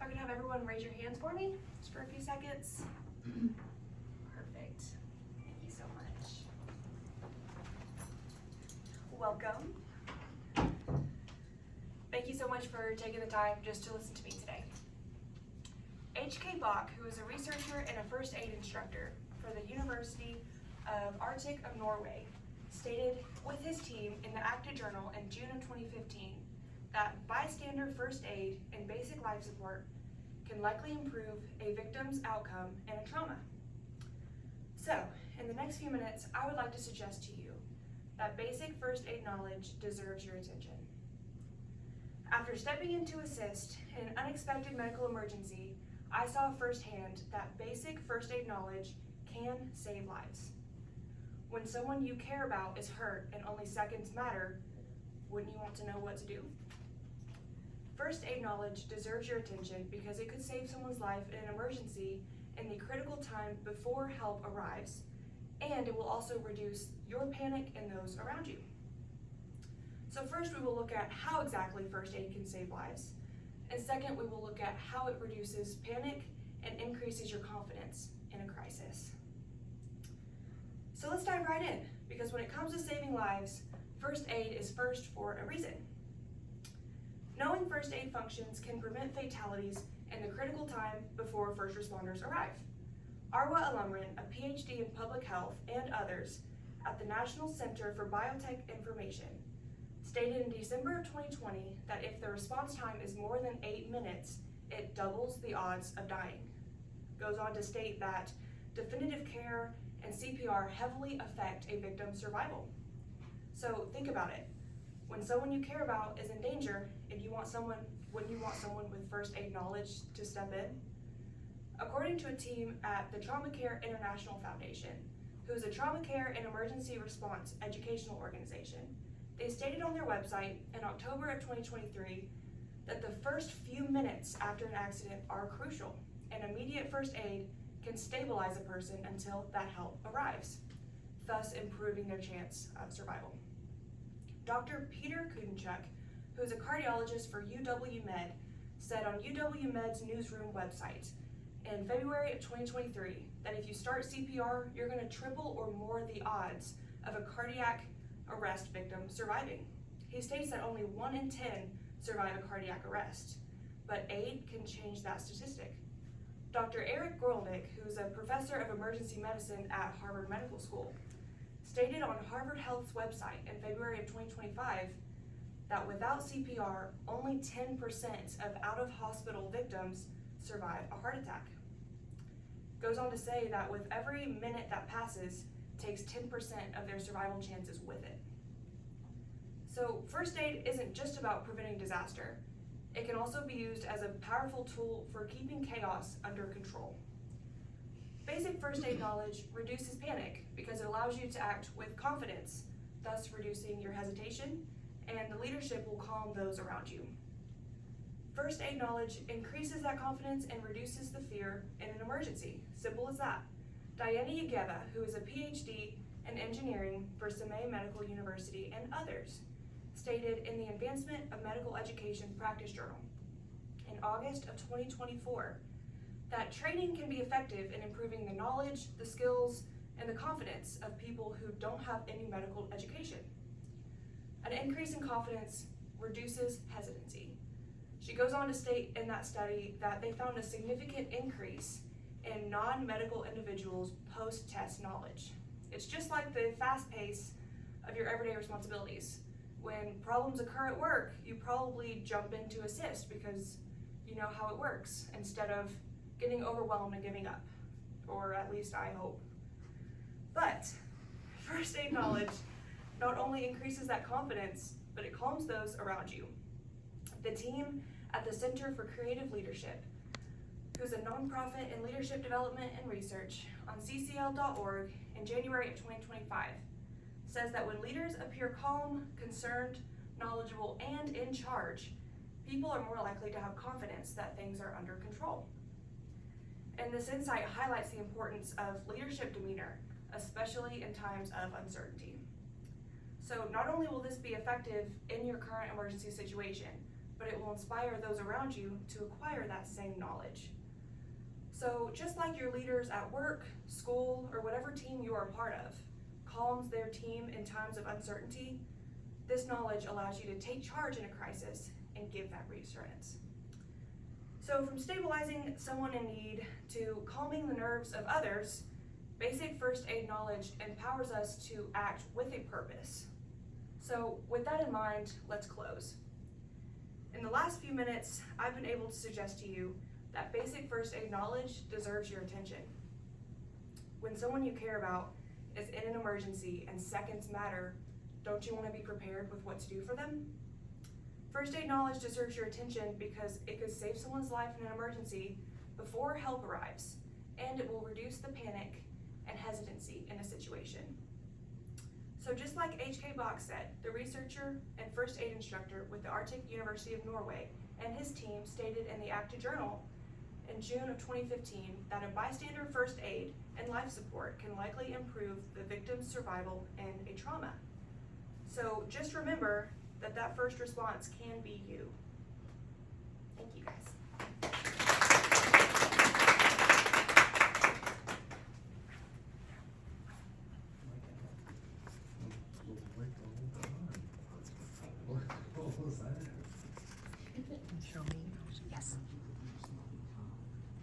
I could have everyone raise your hands for me, just for a few seconds. Perfect. Thank you so much. Welcome. Thank you so much for taking the time just to listen to me today. H.K. Bach, who is a researcher and a first aid instructor for the University of Arctic of Norway, stated with his team in the ACTA Journal in June of 2015 that bystander first aid and basic life support can likely improve a victim's outcome in a trauma. So, in the next few minutes, I would like to suggest to you that basic first aid knowledge deserves your attention. After stepping in to assist in an unexpected medical emergency, I saw firsthand that basic first aid knowledge can save lives. When someone you care about is hurt and only seconds matter, wouldn't you want to know what to do? First aid knowledge deserves your attention because it could save someone's life in an emergency in the critical time before help arrives, and it will also reduce your panic and those around you. So first we will look at how exactly first aid can save lives, and second we will look at how it reduces panic and increases your confidence in a crisis. So let's dive right in, because when it comes to saving lives, first aid is first for a reason. Knowing first aid functions can prevent fatalities in the critical time before first responders arrive. Arwa Alumrin, a PhD in public health, and others at the National Center for Biotech Information, stated in December of 2020 that if the response time is more than 8 minutes, it doubles the odds of dying. Goes on to state that definitive care and CPR heavily affect a victim's survival. So think about it. When someone you care about is in danger, wouldn't you want someone with first aid knowledge to step in? According to a team at the Trauma Care International Foundation, who is a trauma care and emergency response educational organization, they stated on their website in October of 2023 that the first few minutes after an accident are crucial, and immediate first aid can stabilize a person until that help arrives, thus improving their chance of survival. Dr. Peter Kudenchuk, who is a cardiologist for UW-Med, said on UW-Med's newsroom website in February of 2023 that if you start CPR, you're going to triple or more the odds of a cardiac arrest victim surviving. He states that only 1 in 10 survive a cardiac arrest, but aid can change that statistic. Dr. Eric Gorlnick, who is a professor of emergency medicine at Harvard Medical School, stated on Harvard Health's website in February of 2025 that without CPR, only 10% of out-of-hospital victims survive a heart attack. Goes on to say that with every minute that passes, takes 10% of their survival chances with it. So first aid isn't just about preventing disaster. It can also be used as a powerful tool for keeping chaos under control. Basic first aid knowledge reduces panic because it allows you to act with confidence, thus reducing your hesitation, and the leadership will calm those around you. First aid knowledge increases that confidence and reduces the fear in an emergency. Simple as that. Diana Yageva, who is a PhD in engineering for Semay Medical University, and others, stated in the Advancement of Medical Education Practice Journal in August of 2024 that training can be effective in improving the knowledge, the skills, and the confidence of people who don't have any medical education. An increase in confidence reduces hesitancy. She goes on to state in that study that they found a significant increase in non-medical individuals' post-test knowledge. It's just like the fast pace of your everyday responsibilities. When problems occur at work, you probably jump in to assist because you know how it works, instead of getting overwhelmed and giving up, or at least I hope. But first aid knowledge not only increases that confidence, but it calms those around you. The team at the Center for Creative Leadership, who's a nonprofit in leadership development and research on ccl.org in January of 2025, says that when leaders appear calm, concerned, knowledgeable, and in charge, people are more likely to have confidence that things are under control. And this insight highlights the importance of leadership demeanor, especially in times of uncertainty. So not only will this be effective in your current emergency situation, but it will inspire those around you to acquire that same knowledge. So just like your leaders at work, school, or whatever team you are a part of calms their team in times of uncertainty, this knowledge allows you to take charge in a crisis and give that reassurance. So from stabilizing someone in need to calming the nerves of others, basic first aid knowledge empowers us to act with a purpose. So with that in mind, let's close. In the last few minutes, I've been able to suggest to you that basic first aid knowledge deserves your attention. When someone you care about is in an emergency and seconds matter, don't you want to be prepared with what to do for them? First aid knowledge deserves your attention because it could save someone's life in an emergency before help arrives, and it will reduce the panic and hesitancy in a situation. So just like H.K. Bach said, the researcher and first aid instructor with the Arctic University of Norway and his team stated in the Acta Journal in June of 2015 that a bystander first aid and life support can likely improve the victim's survival in a trauma. So just remember that first response can be you. Thank you guys.